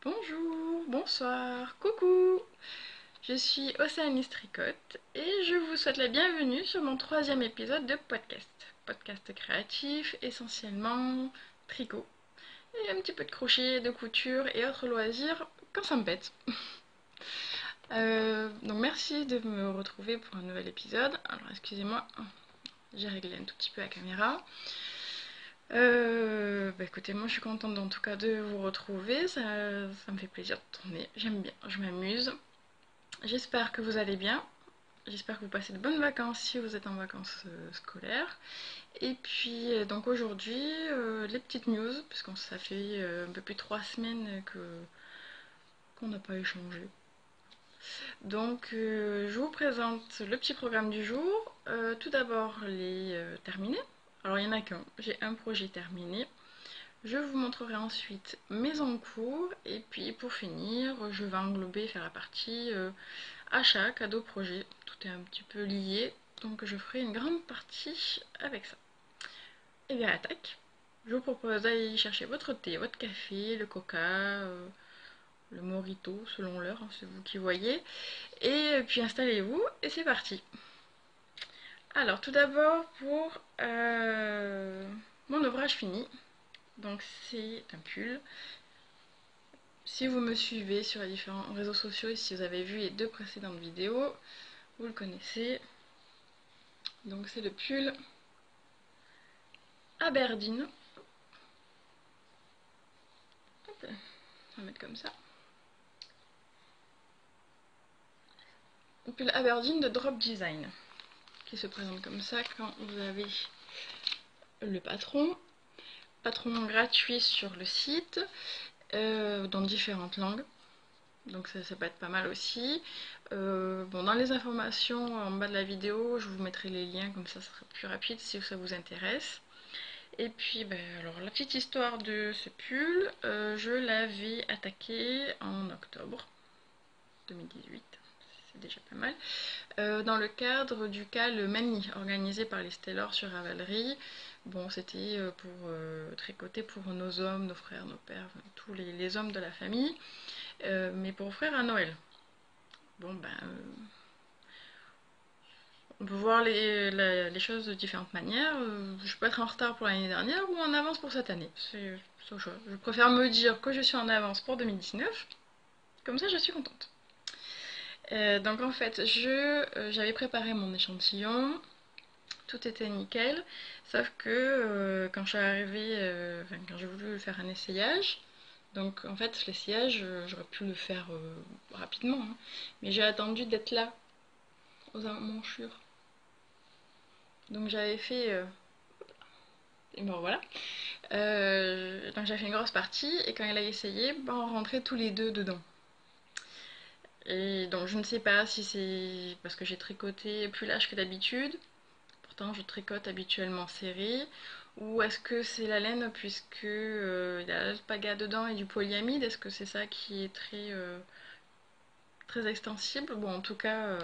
Bonjour, bonsoir, coucou. Je suis Océanie Tricotte et je vous souhaite la bienvenue sur mon troisième épisode de podcast. Podcast créatif, essentiellement tricot. Et un petit peu de crochet, de couture et autres loisirs quand ça me pète. Donc merci de me retrouver pour un nouvel épisode. Alors excusez-moi, j'ai réglé un tout petit peu la caméra. Écoutez, moi je suis contente en tout cas de vous retrouver, ça me fait plaisir de tourner, j'aime bien, je m'amuse. J'espère que vous allez bien, j'espère que vous passez de bonnes vacances si vous êtes en vacances scolaires. Et puis donc aujourd'hui, les petites news, puisqu'on ça fait un peu plus de 3 semaines qu'on n'a pas échangé. Donc je vous présente le petit programme du jour. Tout d'abord les terminés. Alors il n'y en a qu'un, j'ai un projet terminé. Je vous montrerai ensuite mes en cours et puis pour finir, je vais englober, faire la partie achat, cadeau, projet. Tout est un petit peu lié, donc je ferai une grande partie avec ça. Et bien attaque. Je vous propose d'aller chercher votre thé, votre café, le coca, le mojito selon l'heure, hein, c'est vous qui voyez. Et puis installez-vous et c'est parti. Alors tout d'abord pour mon ouvrage fini. Donc c'est un pull. Si vous me suivez sur les différents réseaux sociaux et si vous avez vu les deux précédentes vidéos, vous le connaissez. Donc c'est le pull Aberdeen. Hop, on va mettre comme ça. Le pull Aberdeen de Drop Design, qui se présente comme ça quand vous avez le patron. Patron gratuit sur le site, dans différentes langues. Donc ça peut être pas mal aussi. Bon, dans les informations en bas de la vidéo, je vous mettrai les liens, comme ça sera plus rapide si ça vous intéresse. Et puis, alors la petite histoire de ce pull, je l'avais attaqué en octobre 2018, c'est déjà pas mal, dans le cadre du CAL Mani, organisé par les Stellors sur Ravelry. Bon, c'était pour tricoter pour nos hommes, nos frères, nos pères, enfin, tous les hommes de la famille, mais pour offrir à Noël. Bon, on peut voir les choses de différentes manières. Je peux être en retard pour l'année dernière ou en avance pour cette année. C'est au choix. Je préfère me dire que je suis en avance pour 2019. Comme ça, je suis contente. Donc en fait, j'avais préparé mon échantillon. Tout était nickel. Sauf que quand je suis arrivée, quand j'ai voulu faire un essayage, donc en fait l'essayage, j'aurais pu le faire rapidement. Hein, mais j'ai attendu d'être là, aux emmanchures. Donc j'avais fait... et bon voilà. Donc j'ai fait une grosse partie et quand elle a essayé, on rentrait tous les deux dedans. Et donc je ne sais pas si c'est parce que j'ai tricoté plus large que d'habitude, pourtant je tricote habituellement serré, ou est-ce que c'est la laine puisque il y a l'alpaga dedans et du polyamide, est-ce que c'est ça qui est très extensible? Bon en tout cas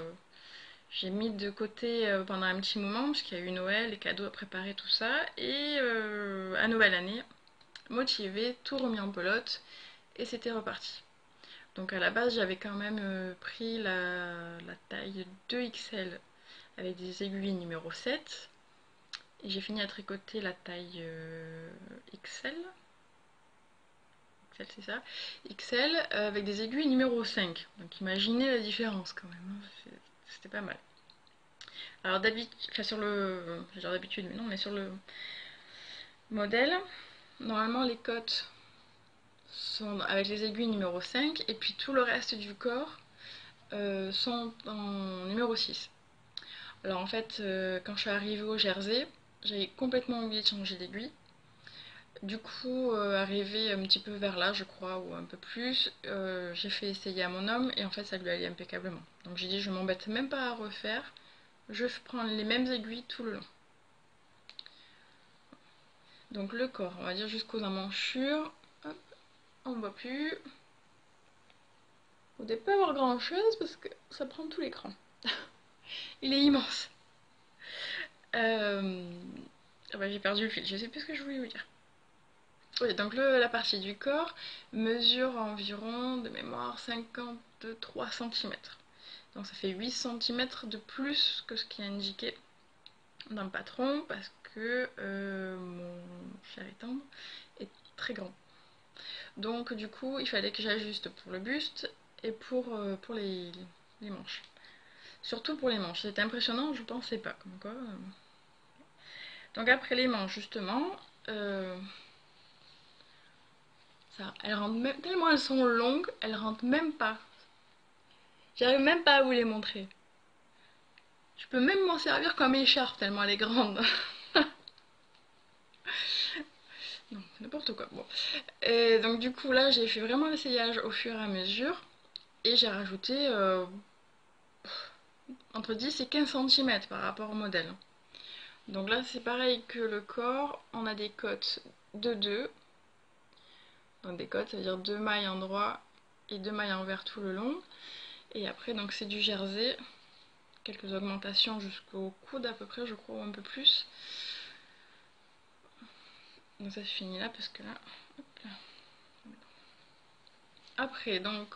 j'ai mis de côté pendant un petit moment parce qu'il y a eu Noël, les cadeaux à préparer, tout ça, et à nouvelle année, motivée, tout remis en pelote et c'était reparti. Donc à la base j'avais quand même pris la taille 2XL avec des aiguilles numéro 7 et j'ai fini à tricoter la taille XL. XL c'est ça, XL avec des aiguilles numéro 5. Donc imaginez la différence quand même, hein. C'était pas mal. Alors d'habitude, enfin sur le, genre d'habitude mais non, mais sur le modèle, normalement les cotes sont avec les aiguilles numéro 5 et puis tout le reste du corps sont en numéro 6. Alors en fait, quand je suis arrivée au Jersey, j'avais complètement oublié de changer d'aiguille. Du coup, arrivé un petit peu vers là, je crois, ou un peu plus, j'ai fait essayer à mon homme et en fait ça lui allait impeccablement. Donc j'ai dit je m'embête même pas à refaire, je prends les mêmes aiguilles tout le long. Donc le corps, on va dire jusqu'aux emmanchures, hop, on voit plus. Vous ne devez pas avoir grand chose parce que ça prend tout l'écran. Il est immense. J'ai perdu le fil, je sais plus ce que je voulais vous dire. Oui, donc la partie du corps mesure environ, de mémoire, 53 cm. Donc ça fait 8 cm de plus que ce qui est indiqué dans le patron parce que mon cher et tendre est très grand. Donc du coup, il fallait que j'ajuste pour le buste et pour les manches. Surtout pour les manches. C'était impressionnant, je pensais pas. Comme quoi, Donc après les manches, justement, euh, elles rentrent même, tellement elles sont longues, elles rentrent même pas. J'arrive même pas à vous les montrer. Je peux même m'en servir comme écharpe tellement elle est grande. Non, n'importe quoi. Bon. Et donc du coup là, j'ai fait vraiment l'essayage au fur et à mesure. Et j'ai rajouté entre 10 et 15 cm par rapport au modèle. Donc là, c'est pareil que le corps. On a des cotes de 2. Donc des cotes, ça veut dire 2 mailles en droit et 2 mailles envers tout le long. Et après, donc c'est du jersey. Quelques augmentations jusqu'au coude à peu près, je crois, ou un peu plus. Donc ça se finit là parce que là, hop là. Après, donc,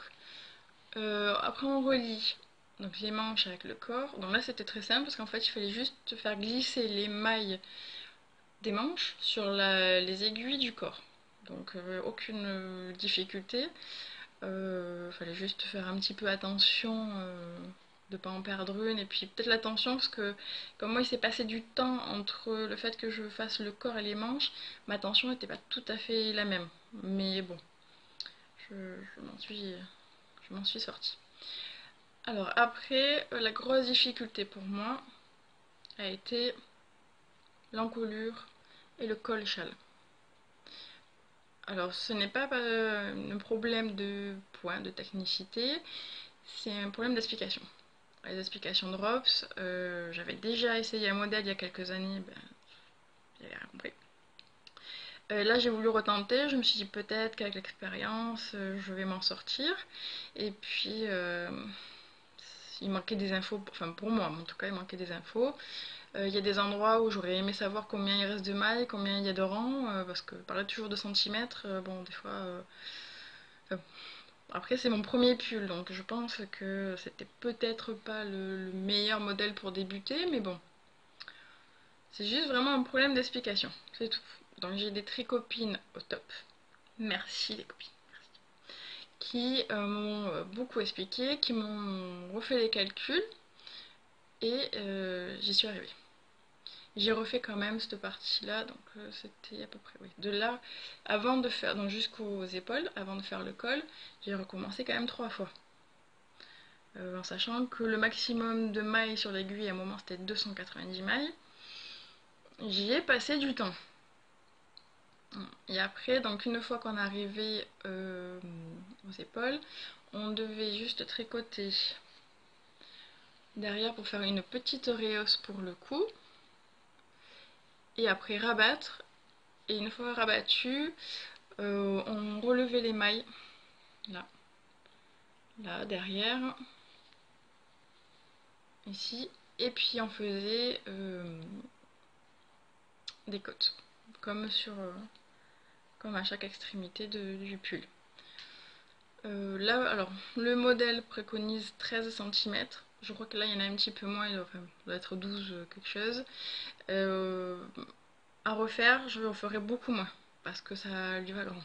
après on relie donc les manches avec le corps. Donc là c'était très simple parce qu'en fait il fallait juste faire glisser les mailles des manches sur les aiguilles du corps. Donc aucune difficulté. Fallait juste faire un petit peu attention de ne pas en perdre une. Et puis peut-être l'attention parce que comme moi il s'est passé du temps entre le fait que je fasse le corps et les manches, ma tension n'était pas tout à fait la même. Mais bon, je, je m'en suis sortie. Alors après, la grosse difficulté pour moi a été l'encolure et le col-châle. Alors ce n'est pas un problème de point, de technicité, c'est un problème d'explication. Les explications de ROPS, j'avais déjà essayé un modèle il y a quelques années, ben, j'avais rien compris. Là j'ai voulu retenter, je me suis dit peut-être qu'avec l'expérience je vais m'en sortir. Et puis il manquait des infos, enfin pour moi en tout cas il manquait des infos. Il y a des endroits où j'aurais aimé savoir combien il reste de mailles, combien il y a de rangs, parce que parler toujours de centimètres, bon, des fois. Après, c'est mon premier pull, donc je pense que c'était peut-être pas le meilleur modèle pour débuter, mais bon, c'est juste vraiment un problème d'explication, c'est tout. Donc j'ai des tricopines au top. Merci les copines. Qui m'ont beaucoup expliqué, qui m'ont refait les calculs et j'y suis arrivée. J'ai refait quand même cette partie-là, donc c'était à peu près, oui. De là, avant de faire, donc jusqu'aux épaules, avant de faire le col, j'ai recommencé quand même 3 fois. En sachant que le maximum de mailles sur l'aiguille à un moment c'était 290 mailles. J'y ai passé du temps. Et après, donc une fois qu'on arrivait aux épaules, on devait juste tricoter derrière pour faire une petite rehausse pour le cou. Et après rabattre. Et une fois rabattu, on relevait les mailles. Là. Là, derrière. Ici. Et puis on faisait des côtes. Comme comme à chaque extrémité du pull. Là, alors, le modèle préconise 13 cm. Je crois que là, il y en a un petit peu moins, il doit être 12 quelque chose. Euh, à refaire, je en ferai beaucoup moins, parce que ça lui va grand.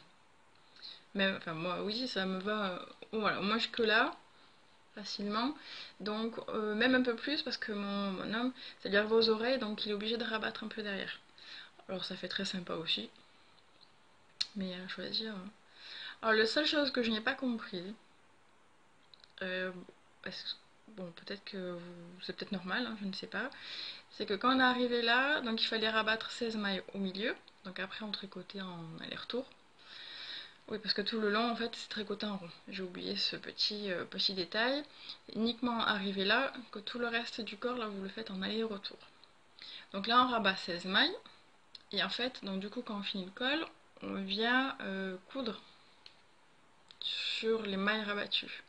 Même, enfin, moi, oui, ça me va, voilà, moi jusque là, facilement. Donc, même un peu plus, parce que mon homme, ça lui arrive aux oreilles, donc il est obligé de rabattre un peu derrière. Alors, ça fait très sympa aussi, mais à choisir. Alors, la seule chose que je n'ai pas compris, euh, bon, peut-être que c'est peut-être normal, hein, je ne sais pas, c'est que quand on est arrivé là, donc il fallait rabattre 16 mailles au milieu, donc après on tricotait en aller-retour. Oui, parce que tout le long, en fait, c'est tricoté en rond. J'ai oublié ce petit détail. Uniquement arrivé là, que tout le reste du corps, là, vous le faites en aller-retour. Donc là, on rabat 16 mailles. Et en fait, donc du coup, quand on finit le col, on vient coudre sur les mailles rabattues.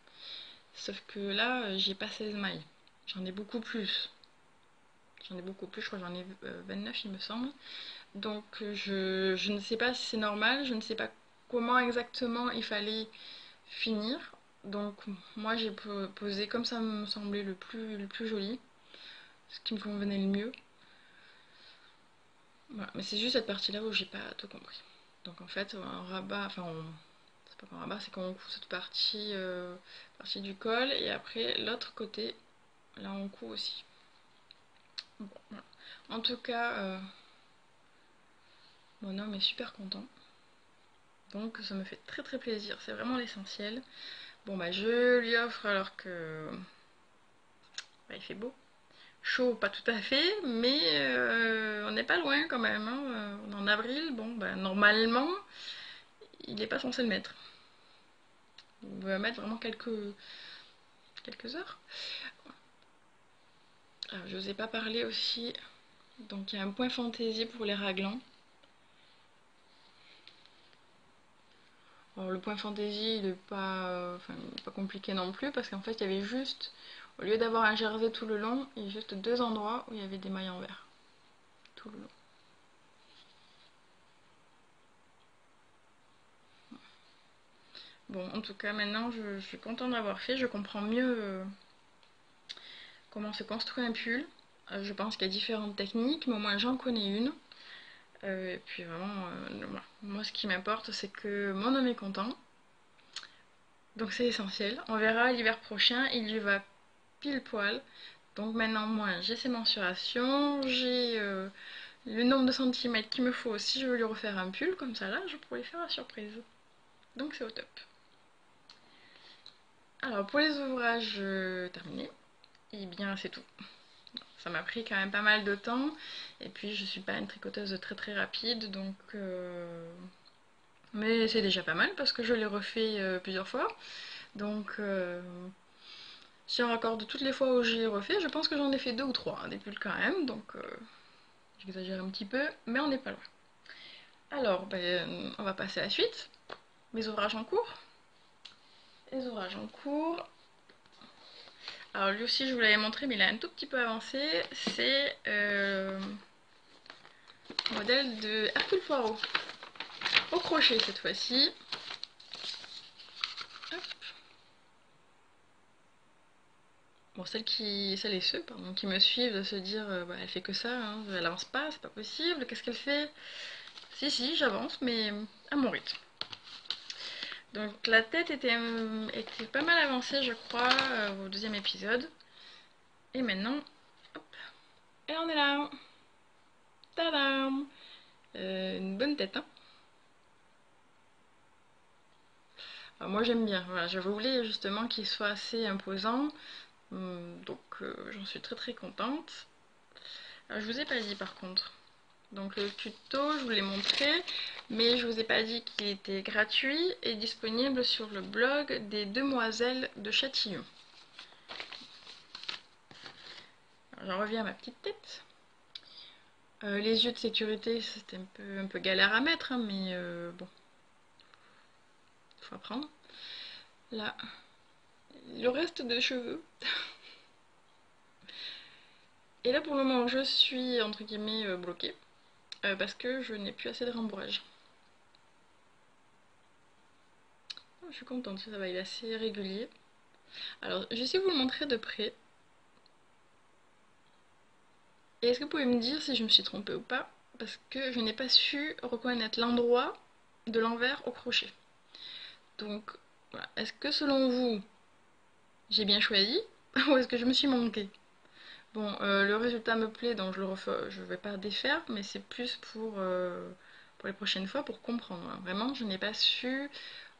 Sauf que là, j'ai pas 16 mailles. J'en ai beaucoup plus. J'en ai beaucoup plus, je crois que j'en ai 29 il me semble. Donc je ne sais pas si c'est normal, je ne sais pas comment exactement il fallait finir. Donc moi j'ai posé comme ça me semblait le plus joli, ce qui me convenait le mieux. Voilà. Mais c'est juste cette partie-là où j'ai pas tout compris. Donc en fait on rabat, c'est pas qu'on rabat, c'est qu'on coud cette partie du col et après l'autre côté, là on coud aussi. Bon, voilà. En tout cas, mon homme est super content. Donc ça me fait très très plaisir, c'est vraiment l'essentiel. Bon bah je lui offre alors que bah, il fait beau. Chaud, pas tout à fait, mais on n'est pas loin quand même, hein. On est en avril, bon bah normalement il n'est pas censé le mettre. On va mettre vraiment quelques heures. Alors, je vous ai pas parlé aussi, donc il y a un point fantaisie pour les raglans. Alors, le point fantaisie, il n'est pas compliqué non plus, parce qu'en fait, il y avait juste, au lieu d'avoir un jersey tout le long, il y a juste deux endroits où il y avait des mailles en vert. Tout le long. Bon, en tout cas, maintenant, je suis contente d'avoir fait. Je comprends mieux comment se construit un pull. Je pense qu'il y a différentes techniques, mais au moins j'en connais une. Et puis vraiment, voilà. Moi, ce qui m'importe, c'est que mon homme est content. Donc c'est essentiel. On verra l'hiver prochain, il lui va pile poil. Donc maintenant, moi, j'ai ses mensurations, j'ai le nombre de centimètres qu'il me faut si je veux lui refaire un pull. Comme ça, là, je pourrais lui faire la surprise. Donc c'est au top. Alors pour les ouvrages terminés, et bien c'est tout. Ça m'a pris quand même pas mal de temps. Et puis je suis pas une tricoteuse très très rapide, donc mais c'est déjà pas mal parce que je l'ai refait plusieurs fois. Donc si on raccorde toutes les fois où j'ai refait, je pense que j'en ai fait deux ou trois, hein, des pulls quand même. Donc j'exagère un petit peu, mais on n'est pas loin. Alors on va passer à la suite. Mes ouvrages en cours. Les ouvrages en cours. Alors lui aussi je vous l'avais montré, mais il a un tout petit peu avancé. C'est modèle de Hercule Poirot. Au crochet cette fois-ci. Bon, celles et ceux pardon, qui me suivent de se dire bah, elle fait que ça, hein, elle avance pas, c'est pas possible, qu'est-ce qu'elle fait? Si, j'avance, mais à mon rythme. Donc la tête était pas mal avancée, je crois, au deuxième épisode. Et maintenant, hop, et on est là. Tadam! Une bonne tête, hein. Alors moi j'aime bien, voilà, je voulais justement qu'il soit assez imposant. Donc j'en suis très très contente. Alors, je vous ai pas dit par contre. Donc le tuto, je vous l'ai montré, mais je vous ai pas dit qu'il était gratuit et disponible sur le blog des Demoiselles de Châtillon. J'en reviens à ma petite tête. Les yeux de sécurité, c'était un peu galère à mettre, hein, mais bon, il faut apprendre. Là, le reste de cheveux. Et là, pour le moment, je suis entre guillemets bloquée parce que je n'ai plus assez de rembourrage. Oh, je suis contente, ça va, il est assez régulier. Alors, je vais essayer de vous le montrer de près. Et est-ce que vous pouvez me dire si je me suis trompée ou pas? Parce que je n'ai pas su reconnaître l'endroit de l'envers au crochet. Donc, voilà. Est-ce que selon vous, j'ai bien choisi ou est-ce que je me suis manquée? Bon, le résultat me plaît, donc je vais pas défaire, mais c'est plus pour les prochaines fois pour comprendre, hein. Vraiment, je n'ai pas su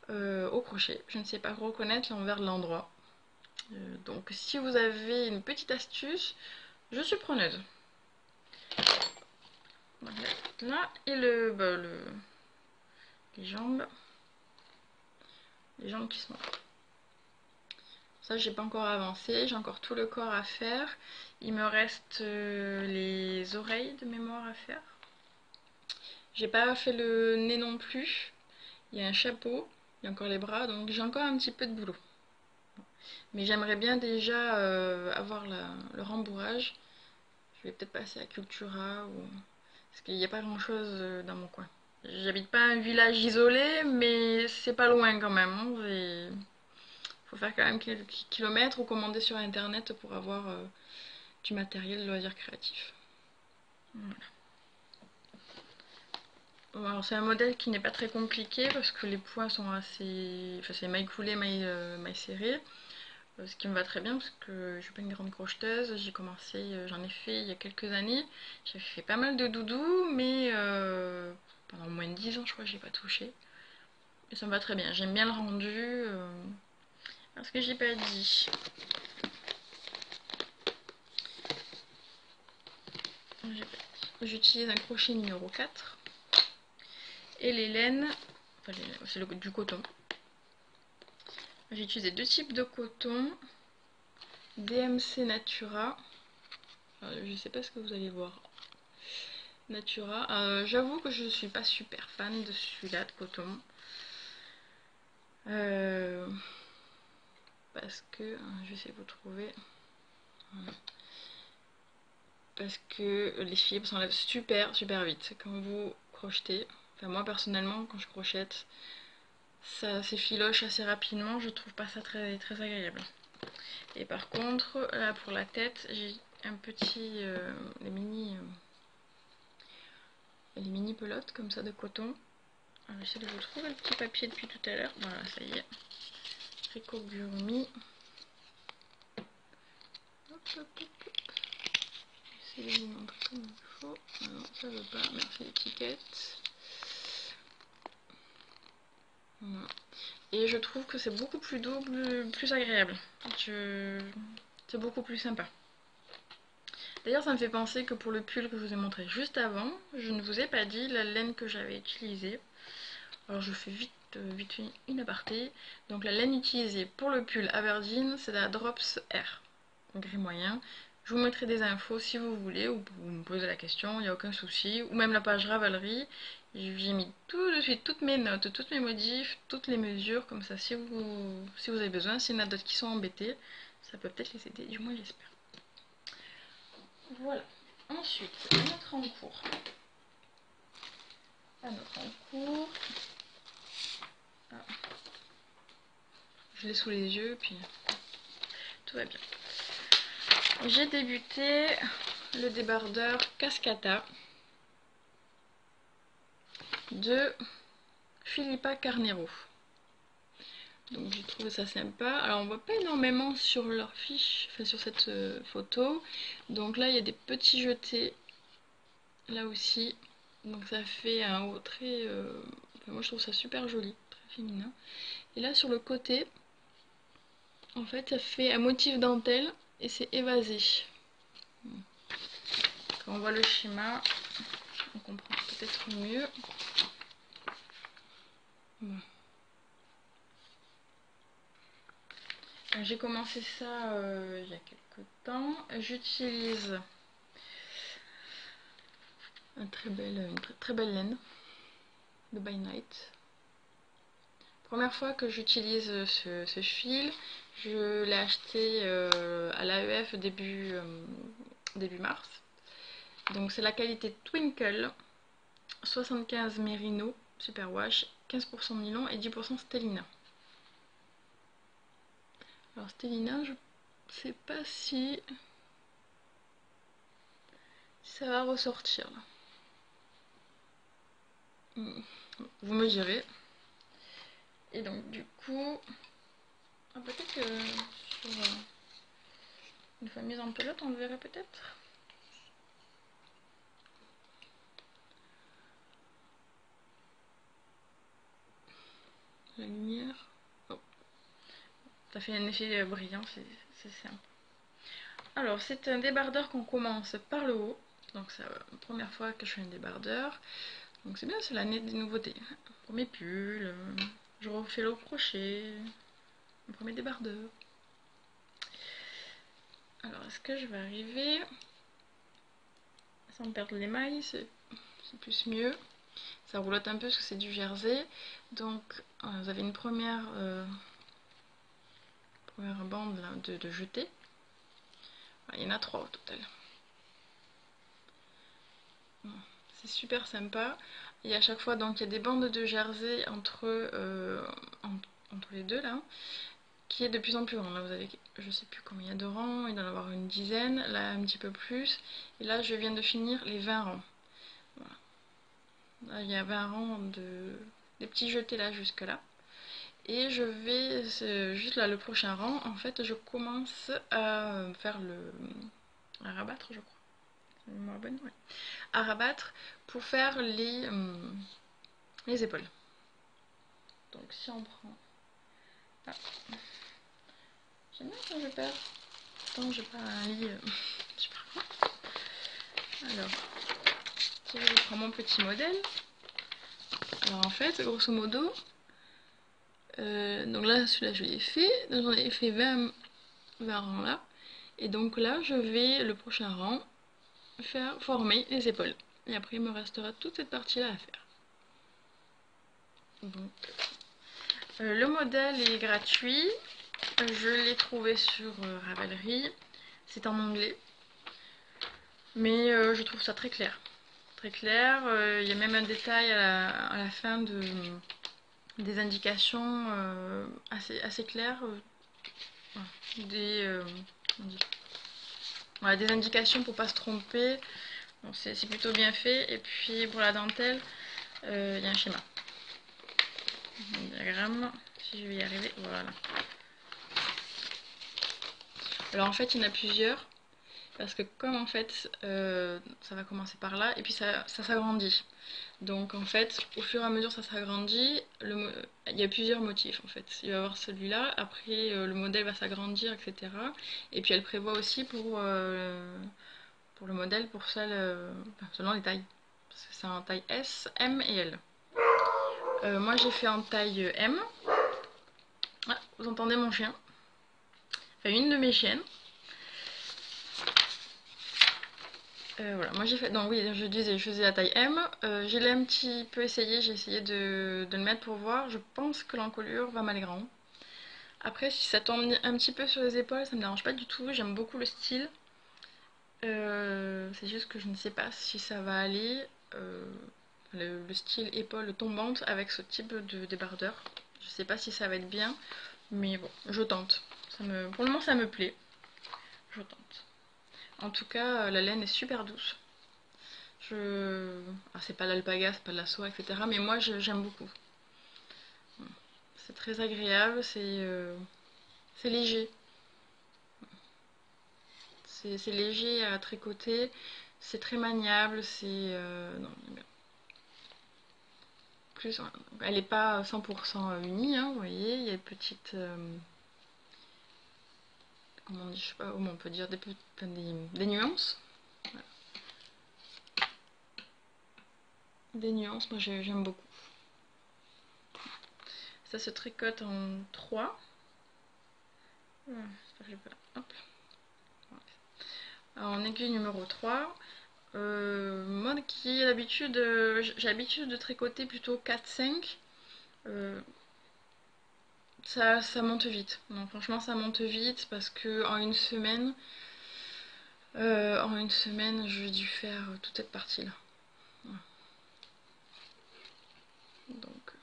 au crochet. Je ne sais pas reconnaître l'envers de l'endroit. Donc, si vous avez une petite astuce, je suis preneuse. Voilà, là, et les jambes. Les jambes qui sont là. Ça, j'ai pas encore avancé, j'ai encore tout le corps à faire. Il me reste les oreilles de mémoire à faire. J'ai pas fait le nez non plus. Il y a un chapeau, il y a encore les bras, donc j'ai encore un petit peu de boulot. Mais j'aimerais bien déjà avoir le rembourrage. Je vais peut-être passer à Cultura ou Parce qu'il n'y a pas grand chose dans mon coin. J'habite pas un village isolé, mais c'est pas loin quand même. Il faut faire quand même quelques kilomètres ou commander sur internet pour avoir du matériel de loisirs créatifs. Voilà. Bon, alors c'est un modèle qui n'est pas très compliqué parce que les points sont assez. Enfin, c'est maille coulée, maille serrée. Ce qui me va très bien parce que je suis pas une grande crocheteuse. J'ai commencé, j'en ai fait il y a quelques années. J'ai fait pas mal de doudous, mais pendant moins de 10 ans, je crois que j'ai pas touché. Et ça me va très bien. J'aime bien le rendu. Alors, ce que j'ai pas dit. J'utilise un crochet numéro 4. Et les laines, enfin c'est du coton. J'ai utilisé deux types de coton. DMC Natura. Je sais pas ce que vous allez voir. Natura. J'avoue que je suis pas super fan de celui-là de coton. Parce que. Je vais essayer de vous trouver. Voilà. Parce que les fibres s'enlèvent super vite quand vous crochetez. Enfin, moi personnellement, quand je crochette, ça s'effiloche assez rapidement. Je trouve pas ça très agréable. Et par contre, là pour la tête, j'ai un petit. Les mini pelotes comme ça de coton. Alors, j'essaie de vous trouver le petit papier depuis tout à l'heure. Voilà, ça y est. Rikogurumi. Hop, hop, hop, hop. J'essaie de vous montrer comme il faut. Ah non, ça veut pas. Merci l'étiquette. Voilà. Et je trouve que c'est beaucoup plus doux, plus agréable. C'est beaucoup plus sympa. D'ailleurs, ça me fait penser que pour le pull que je vous ai montré juste avant, je ne vous ai pas dit la laine que j'avais utilisée. Alors je fais vite une aparté. Donc la laine utilisée pour le pull Aberdeen, c'est la Drops R, gris moyen. Je vous mettrai des infos si vous voulez, ou vous me posez la question, il n'y a aucun souci. Ou même la page Ravelry. J'ai mis tout de suite toutes mes notes, toutes mes modifs, toutes les mesures, comme ça si vous avez besoin, s'il y en a d'autres qui sont embêtés, ça peut peut-être les aider, du moins j'espère. Voilà. Ensuite, notre encours. Notre encours. Ah. Je l'ai sous les yeux, puis tout va bien. J'ai débuté le débardeur Cascata de Philippa Carnero. Donc j'ai trouvé ça sympa. Alors on voit pas énormément sur leur fiche, enfin sur cette photo. Donc là il y a des petits jetés, là aussi. Donc ça fait un haut très... enfin, moi je trouve ça super joli, très féminin. Et là sur le côté, en fait ça fait un motif dentelle et c'est évasé. Quand on voit le schéma, on comprend peut-être mieux. Bon. J'ai commencé ça il y a quelques temps. J'utilise une très belle laine de By Night. Première fois que j'utilise ce fil, je l'ai acheté à l'AEF début mars. Donc c'est la qualité Twinkle, 75 Merino, Superwash, 15% nylon et 10% Stellina. Alors Stellina, je sais pas si ça va ressortir là. Vous me direz. Et donc du coup, peut-être que sur une fois mise en pelote, on le verrait peut-être. La lumière. Oh. Ça fait un effet brillant, c'est simple. Alors c'est un débardeur qu'on commence par le haut. Donc c'est la première fois que je fais un débardeur. Donc c'est bien, c'est l'année des nouveautés. Premier pull, je refais le crochet, mon premier débardeur. Alors est-ce que je vais arriver sans perdre les mailles? C'est plus mieux. Ça roulotte un peu parce que c'est du jersey. Donc vous avez une première bande là, de jeté. Il y en a 3 au total. c'est super sympa. Et à chaque fois, donc il y a des bandes de jersey entre les deux là, qui est de plus en plus grand. Là, vous avez, je sais plus combien il y a de rangs, il doit y en avoir une dizaine, là un petit peu plus. Et là, je viens de finir les 20 rangs. Voilà. Là, il y a 20 rangs des petits jetés là jusque là. Et je vais, juste là, le prochain rang, en fait, je commence à faire à rabattre, je crois. Ouais. À rabattre pour faire les épaules. Donc si on prend... Ah. J'aime bien quand je perds. Attends, j'ai pas un lit. Je sais pas. Alors, si je prends mon petit modèle. Alors en fait, grosso modo, donc là, celui-là, je l'ai fait. J'en ai fait 20 rangs là. Et donc là, je vais, le prochain rang, faire former les épaules. Et après, il me restera toute cette partie-là à faire. Donc, le modèle est gratuit. Je l'ai trouvé sur Ravelry. C'est en anglais. Mais je trouve ça très clair. Très clair. Il y a même un détail à la fin des indications assez claires. Des, voilà, des indications pour pas se tromper. Bon, c'est plutôt bien fait. Et puis pour la dentelle, il y a un schéma. Un diagramme. Si je vais y arriver, voilà. Alors en fait, il y en a plusieurs. Parce que comme en fait, ça va commencer par là, et puis ça s'agrandit. Donc en fait, au fur et à mesure ça s'agrandit, il y a plusieurs motifs en fait. Il va y avoir celui-là, après le modèle va s'agrandir, etc. Et puis elle prévoit aussi pour le modèle, pour celle, selon les tailles. Parce que c'est en taille S, M et L. Moi j'ai fait en taille M. Ah, vous entendez mon chien? Enfin, une de mes chiennes. Voilà, moi j'ai fait, donc oui, je disais, je faisais la taille M. Je l'ai un petit peu essayé, j'ai essayé de le mettre pour voir. Je pense que l'encolure va m'aller grand. Après, si ça tombe un petit peu sur les épaules, ça me dérange pas du tout. J'aime beaucoup le style. C'est juste que je ne sais pas si ça va aller, le style épaule tombante avec ce type de débardeur. Je sais pas si ça va être bien, mais bon, je tente. Pour le moment, ça me plaît. Je tente. En tout cas, la laine est super douce. C'est pas l'alpaga, c'est pas de la soie, etc. Mais moi, j'aime beaucoup. C'est très agréable, c'est léger. C'est léger à tricoter, c'est très maniable, non, plus, elle n'est pas 100% unie, hein, vous voyez, il y a une petite... comment on dit, je sais pas comment on peut dire, des nuances. Voilà. Des nuances, moi j'aime beaucoup. Ça se tricote en 3. Hop. Alors, en aiguille numéro 3. Moi qui ai l'habitude, j'ai l'habitude de tricoter plutôt 4-5. Ça monte vite. Non, franchement, ça monte vite parce que en une semaine, j'ai dû faire toute cette partie-là. Voilà. Donc,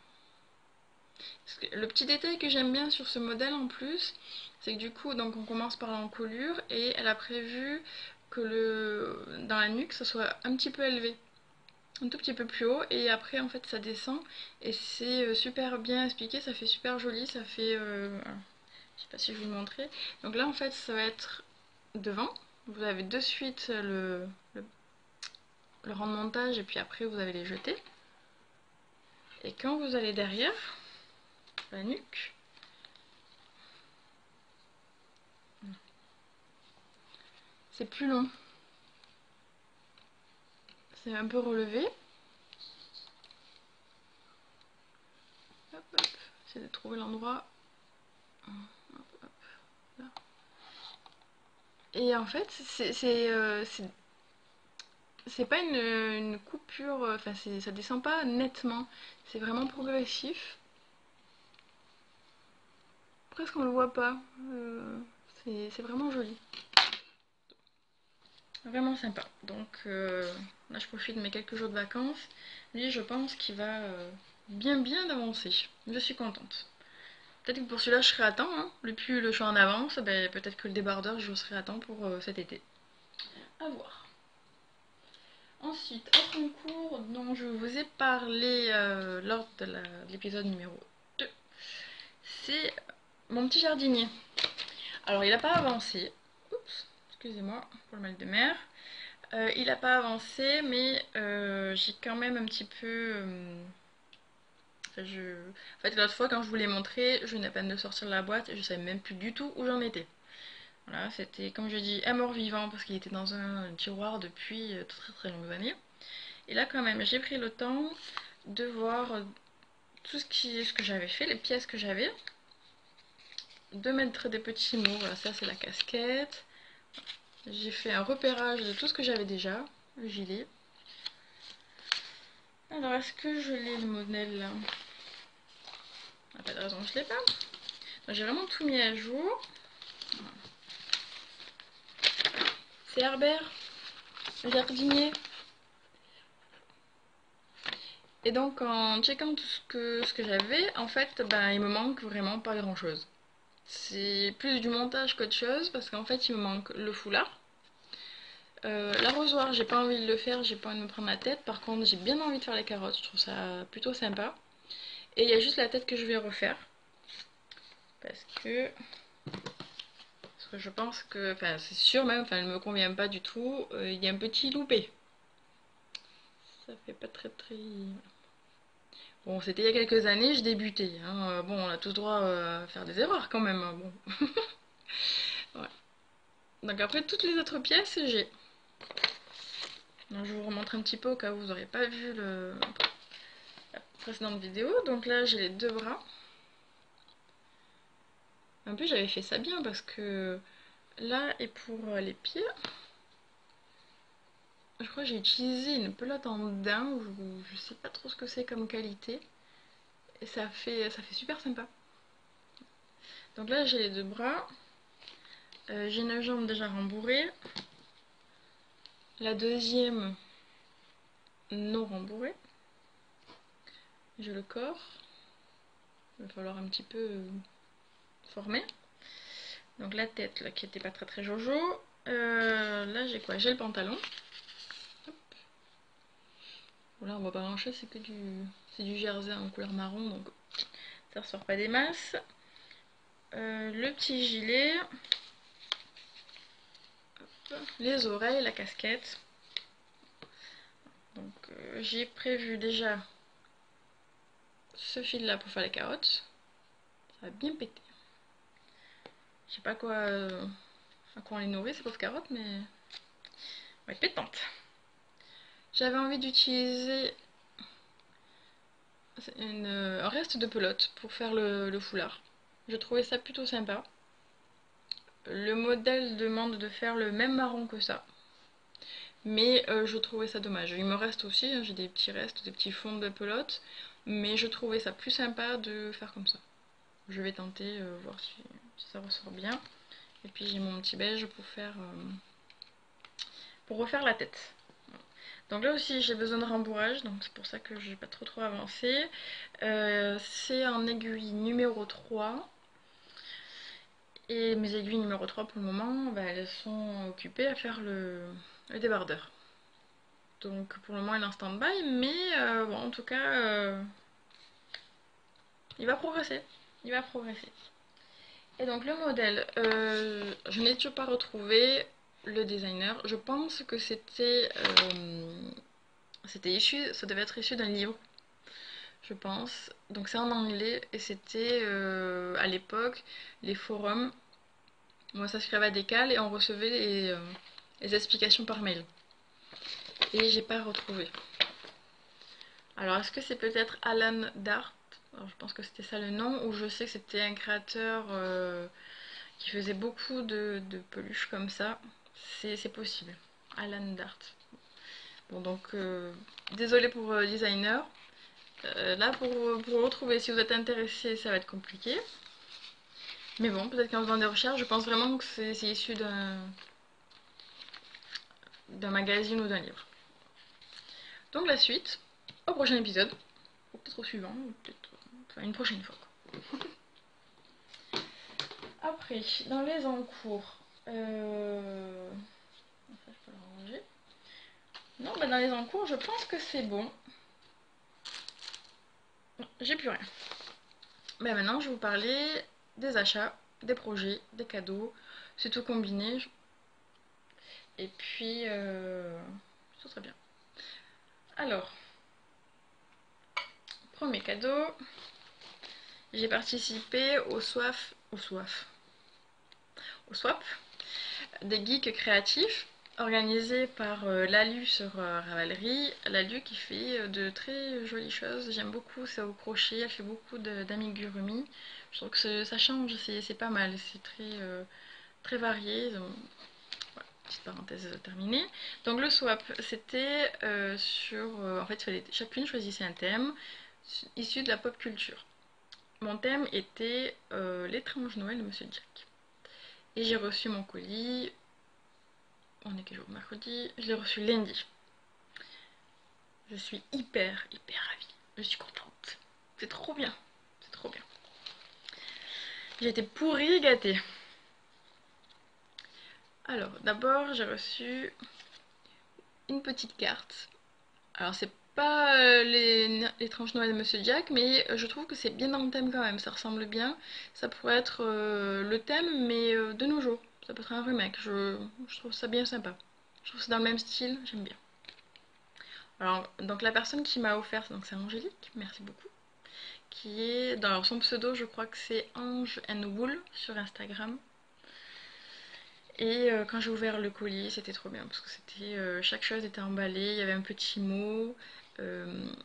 le petit détail que j'aime bien sur ce modèle en plus, c'est que du coup, donc on commence par l'encolure et elle a prévu que dans la nuque, ça soit un petit peu élevé. Un tout petit peu plus haut et après en fait ça descend et c'est super bien expliqué, ça fait super joli, ça fait je sais pas si je vais vous montrer. Donc là en fait ça va être devant, vous avez de suite le rang de montage et puis après vous avez les jetés. Et quand vous allez derrière la nuque, c'est plus long, c'est un peu relevé. Hop, hop. J'essaie de trouver l'endroit. Et en fait c'est pas une coupure, enfin ça descend pas nettement, c'est vraiment progressif. Presque on le voit pas, c'est vraiment joli. Vraiment sympa. Donc Là je profite de mes quelques jours de vacances. Lui je pense qu'il va bien avancer. Je suis contente. Peut-être que pour celui-là je serai à temps, hein. Le plus le choix en avance, ben, peut-être que le débardeur je serai à temps pour cet été. À voir. Ensuite, autre concours dont je vous ai parlé lors de l'épisode numéro 2, c'est mon petit jardinier. Alors il n'a pas avancé. Oups, excusez-moi pour le mal de mer. Il n'a pas avancé, mais j'ai quand même un petit peu... En fait, l'autre fois, quand je vous l'ai montré, je venais à peine de sortir de la boîte et je savais même plus du tout où j'en étais. Voilà, c'était, comme je dis, un mort-vivant parce qu'il était dans un tiroir depuis très longues années. Et là, quand même, j'ai pris le temps de voir tout ce que j'avais fait, les pièces que j'avais, de mettre des petits mots. Voilà, ça c'est la casquette. J'ai fait un repérage de tout ce que j'avais déjà, le gilet. Alors, est-ce que je l'ai le modèle là? Ah, pas de raison, je l'ai pas. J'ai vraiment tout mis à jour. C'est Herbert, le jardinier. Et donc en checkant tout ce que j'avais, en fait, ben, il me manque vraiment pas grand chose. C'est plus du montage qu'autre chose parce qu'en fait il me manque le foulard. L'arrosoir, j'ai pas envie de le faire, j'ai pas envie de me prendre la tête. Par contre, j'ai bien envie de faire les carottes, je trouve ça plutôt sympa. Et il y a juste la tête que je vais refaire. Parce que je pense que, enfin c'est sûr même, enfin elle me convient pas du tout. Il y a un petit loupé. Ça fait pas très... Bon, c'était il y a quelques années, je débutais, hein. Bon, on a tous droit à faire des erreurs quand même, hein, bon. Ouais. Donc après, toutes les autres pièces, j'ai. Donc, je vous remontre un petit peu au cas où vous n'aurez pas vu la précédente vidéo. Donc là, j'ai les deux bras. En plus, j'avais fait ça bien parce que là, et pour les pieds, je crois que j'ai utilisé une pelote en daim, ou je sais pas trop ce que c'est comme qualité. Et ça fait super sympa. Donc là, j'ai les deux bras. J'ai une jambe déjà rembourrée. La deuxième non rembourrée. J'ai le corps. Il va falloir un petit peu former. Donc la tête là qui était pas très jojo. Là j'ai quoi? J'ai le pantalon. Hop. Là on voit pas grand chose, c'est du jersey en couleur marron donc ça ressort pas des masses. Le petit gilet. Hop. Les oreilles, la casquette. Donc j'ai prévu déjà ce fil là pour faire les carottes. Ça va bien péter. Je sais pas à quoi on les nourrit ces pauvres carottes, mais elle va être pétante. J'avais envie d'utiliser un reste de pelote pour faire le foulard. Je trouvais ça plutôt sympa. Le modèle demande de faire le même marron que ça. Mais je trouvais ça dommage. Il me reste aussi, hein, j'ai des petits restes, des petits fonds de pelote. Mais je trouvais ça plus sympa de faire comme ça. Je vais tenter, voir si ça ressort bien. Et puis j'ai mon petit beige pour refaire la tête. Donc là aussi j'ai besoin de rembourrage, donc c'est pour ça que je n'ai pas trop avancé. C'est en aiguille numéro 3. Et mes aiguilles numéro 3 pour le moment, bah, elles sont occupées à faire le débardeur. Donc pour le moment il est en stand-by, mais bon, en tout cas il va progresser. Il va progresser. Et donc le modèle, je n'ai toujours pas retrouvé le designer. Je pense que c'était issu, ça devait être issu d'un livre, je pense. Donc c'est en anglais et c'était à l'époque les forums. Moi, ça s'inscrivait à des cales et on recevait les explications par mail. Et j'ai pas retrouvé. Alors, est-ce que c'est peut-être Alan Dart? Alors, je pense que c'était ça le nom, ou je sais que c'était un créateur qui faisait beaucoup de peluches comme ça. C'est possible. Alan Dart. Bon, donc, désolé pour le designer. Là, pour le retrouver, si vous êtes intéressé, ça va être compliqué. Mais bon, peut-être qu'en faisant des recherches, je pense vraiment que c'est issu d'un magazine ou d'un livre. Donc la suite, au prochain épisode, ou peut-être au suivant, ou peut-être enfin, une prochaine fois. Après, dans les encours, ça je peux le ranger. Non, bah dans les encours, je pense que c'est bon. Non, j'ai plus rien. Bah maintenant, je vais vous parler des achats, des projets, des cadeaux. C'est tout combiné. Et puis, ça serait bien. Alors, premier cadeau, j'ai participé au swap des geeks créatifs organisé par Lalu sur Ravelry. Lalu qui fait de très jolies choses. J'aime beaucoup, c'est au crochet, elle fait beaucoup d'amigurumi. Je trouve que ça change, c'est pas mal, c'est très varié. Donc, voilà, petite parenthèse terminée. Donc le swap, c'était en fait, chacune choisissait un thème issu de la pop culture. Mon thème était l'étrange Noël de Monsieur Jack. Et j'ai reçu mon colis. On est quel jour? Mercredi. Je l'ai reçu lundi. Je suis hyper ravie. Je suis contente. C'est trop bien. C'est trop bien. J'ai été pourrie gâtée. Alors, d'abord, j'ai reçu une petite carte. Alors, c'est pas les tranches Noël de Monsieur Jack, mais je trouve que c'est bien dans le thème quand même. Ça ressemble bien. Ça pourrait être le thème, mais de nos jours. Ça peut être un remake. Je trouve ça bien sympa. Je trouve que c'est dans le même style. J'aime bien. Alors, donc la personne qui m'a offert, donc c'est Angélique, merci beaucoup, qui est dans son pseudo, je crois que c'est Ange and Wool sur Instagram. Et quand j'ai ouvert le colis, c'était trop bien parce que chaque chose était emballée, il y avait un petit mot.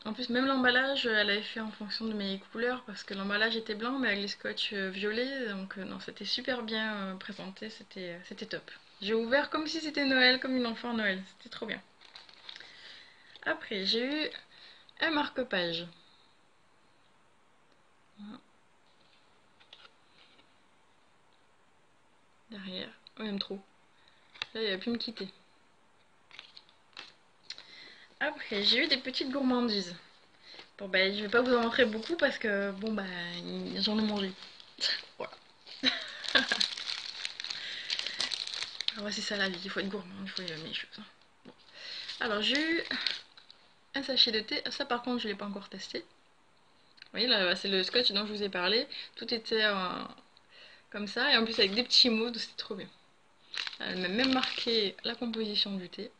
En plus, même l'emballage, elle avait fait en fonction de mes couleurs parce que l'emballage était blanc mais avec les scotch violets, donc non, c'était super bien présenté, c'était top. J'ai ouvert comme si c'était Noël, comme une enfant Noël, c'était trop bien. Après, j'ai eu un marque-page. Derrière, oh, même trop. Là, il va plus me quitter. Après, j'ai eu des petites gourmandises. Bon, ben, je vais pas vous en montrer beaucoup parce que, bon, ben, j'en ai mangé. Voilà. Alors, ouais, c'est ça la vie, il faut être gourmand, il faut aimer les choses. Bon. Alors, j'ai eu un sachet de thé. Ça, par contre, je l'ai pas encore testé. Vous voyez, là, c'est le scotch dont je vous ai parlé. Tout était comme ça, et en plus avec des petits mots, c'était trop bien. Elle m'a même marqué la composition du thé.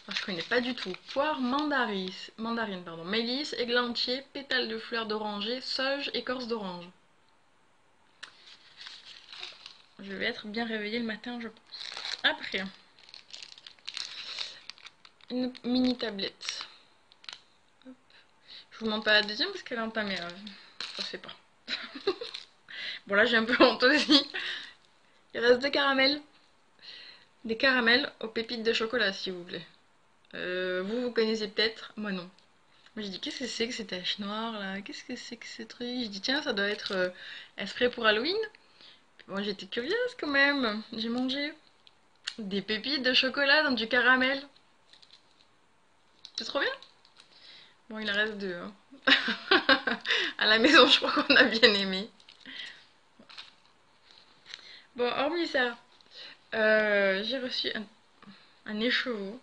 Alors, je connais pas du tout. Poire, mandarine, pardon, mélisse, églantier, pétales de fleurs d'oranger, sauge, écorce d'orange. Je vais être bien réveillée le matin, je pense. Après, une mini tablette. Hop. Je vous montre pas la deuxième parce qu'elle est entamée. Ça se fait pas. Bon, là, j'ai un peu honte aussi. Il reste des caramels. Des caramels aux pépites de chocolat, s'il vous plaît. Vous connaissez peut-être, moi non. Moi j'ai dit qu'est-ce que c'est que cette tache noire là? Qu'est-ce que c'est que ce truc? J'ai dit tiens ça doit être un spray pour Halloween. Bon j'étais curieuse quand même. J'ai mangé des pépites de chocolat dans du caramel. C'est trop bien. Bon il en reste deux. Hein. À la maison je crois qu'on a bien aimé. Bon hormis ça, j'ai reçu un écheveau.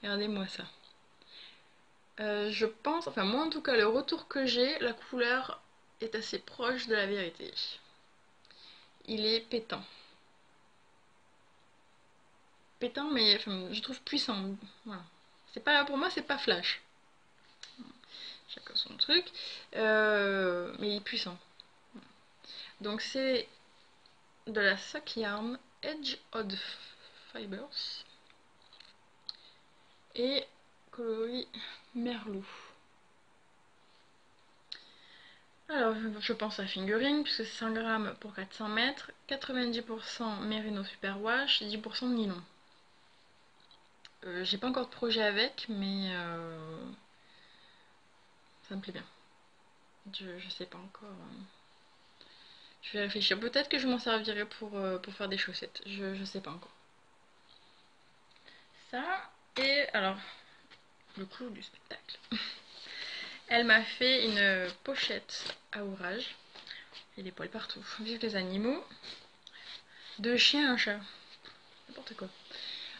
Regardez-moi ça. Je pense, enfin moi en tout cas le retour que j'ai, la couleur est assez proche de la vérité. Il est pétant. Pétant mais enfin, je trouve puissant. Voilà. C'est pas, pour moi c'est pas flash. Chacun son truc. Mais il est puissant. Donc c'est de la Sock Yarn Edge Odd Fibers. Et coloris Merlot. Alors, je pense à fingering, puisque c'est 100 grammes pour 400 mètres, 90% Merino Superwash, 10% de nylon. J'ai pas encore de projet avec, mais ça me plaît bien. Je sais pas encore. Je vais réfléchir. Peut-être que je m'en servirai pour faire des chaussettes. Je sais pas encore. Ça, et alors, le clou du spectacle. Elle m'a fait une pochette à ouvrage. Et des poils partout. Vive les animaux. Deux chiens, un chat. N'importe quoi.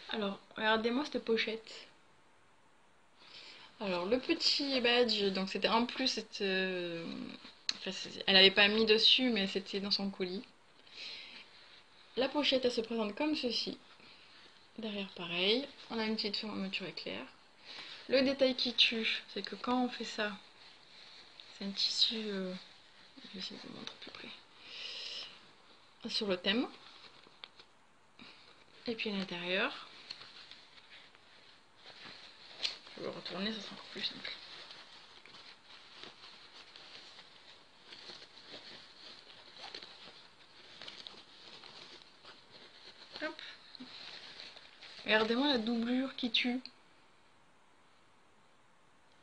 Alors, regardez-moi cette pochette. Alors, le petit badge, donc c'était en plus, enfin, elle n'avait pas mis dessus, mais c'était dans son colis. La pochette, elle se présente comme ceci. Derrière, pareil. On a une petite fermeture éclair. Le détail qui tue, c'est que quand on fait ça, c'est un tissu. Je vais essayer de vous montrer plus près. Sur le thème. Et puis à l'intérieur. Je vais le retourner, ça sera encore plus simple. Hop. Regardez-moi la doublure qui tue.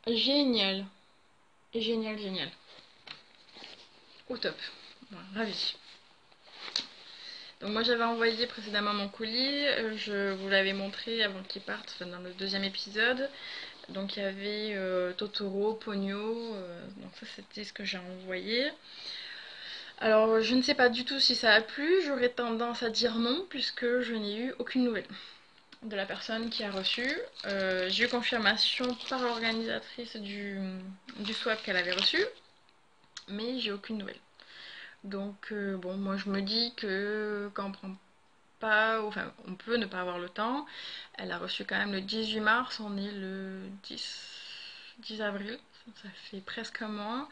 Génial. Génial, génial. Au top. Voilà, ravi. Donc moi j'avais envoyé précédemment mon colis, je vous l'avais montré avant qu'il parte, enfin, dans le deuxième épisode. Donc il y avait Totoro, Ponyo, donc ça c'était ce que j'ai envoyé. Alors je ne sais pas du tout si ça a plu, j'aurais tendance à dire non puisque je n'ai eu aucune nouvelle de la personne qui a reçu. J'ai eu confirmation par l'organisatrice du swap qu'elle avait reçu, mais j'ai aucune nouvelle. Donc bon, moi je me dis que quand on prend pas, enfin on peut ne pas avoir le temps. Elle a reçu quand même le 18 mars, on est le 10 avril, ça fait presque un mois.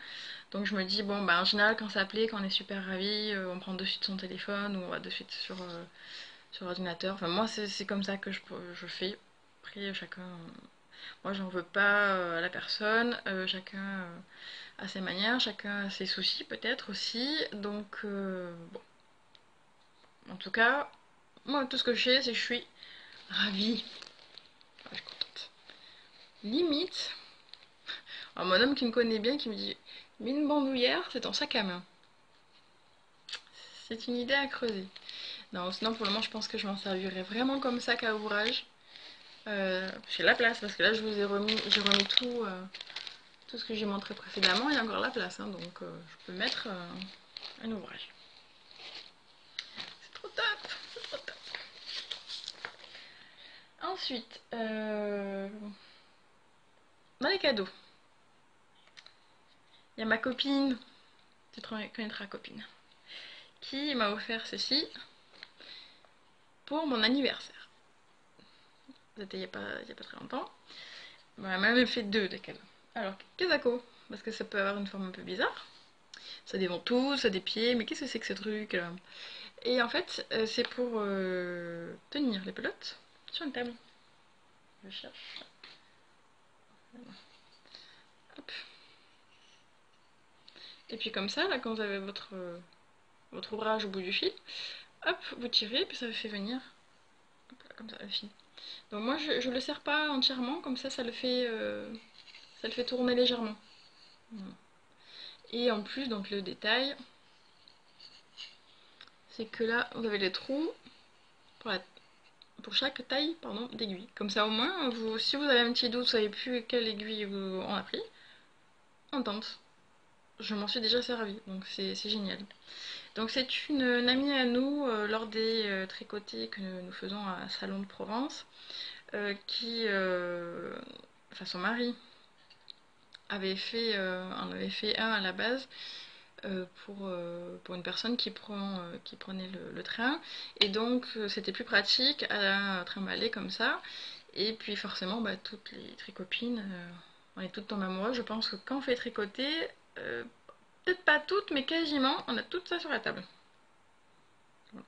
Donc je me dis, bon bah en général quand ça plaît, quand on est super ravi, on prend de suite son téléphone ou on va de suite sur l'ordinateur. Enfin moi c'est comme ça que je fais. Après chacun, moi j'en veux pas à la personne, chacun a ses manières, chacun a ses soucis peut-être aussi. Donc bon, en tout cas, moi tout ce que je sais c'est que je suis ravie. Ah, je suis contente. Limite, alors, mon homme qui me connaît bien qui me dit, mais une bandoulière c'est ton sac à main. C'est une idée à creuser. Non, sinon pour le moment je pense que je m'en servirai vraiment comme sac à ouvrage. J'ai la place parce que là je vous ai remis, j'ai remis tout ce que j'ai montré précédemment. Il y a encore la place, hein, donc je peux mettre un ouvrage. C'est trop top, c'est trop top. Ensuite, dans les cadeaux, il y a ma copine, tu connaîtras copine, qui m'a offert ceci pour mon anniversaire. C'était il y a pas très longtemps. Bon, elle m'a même fait deux des cadeaux. Alors, Kezako, parce que ça peut avoir une forme un peu bizarre. Ça a des ventouses, ça a des pieds, mais qu'est-ce que c'est que ce truc là? Et en fait, c'est pour tenir les pelotes sur une table. Je cherche. Hop. Et puis comme ça, là, quand vous avez votre ouvrage au bout du fil, hop, vous tirez, puis ça fait venir. Hop là, comme ça, le fil. Donc moi, je le serre pas entièrement, comme ça le fait tourner légèrement. Voilà. Et en plus, donc le détail, c'est que là, vous avez les trous pour chaque taille d'aiguille. Comme ça, au moins, si vous avez un petit doute, vous savez plus quelle aiguille on a pris, on tente. Je m'en suis déjà servi, donc c'est génial. Donc c'est une amie à nous, lors des tricotés que nous faisons à Salon de Provence, enfin son mari, en avait fait un à la base, pour une personne qui prenait le train. Et donc c'était plus pratique à trimballer comme ça. Et puis forcément, bah, toutes les tricopines, on est toutes tombées amoureuses. Je pense que quand on fait tricoter, peut-être pas toutes, mais quasiment, on a tout ça sur la table. Voilà.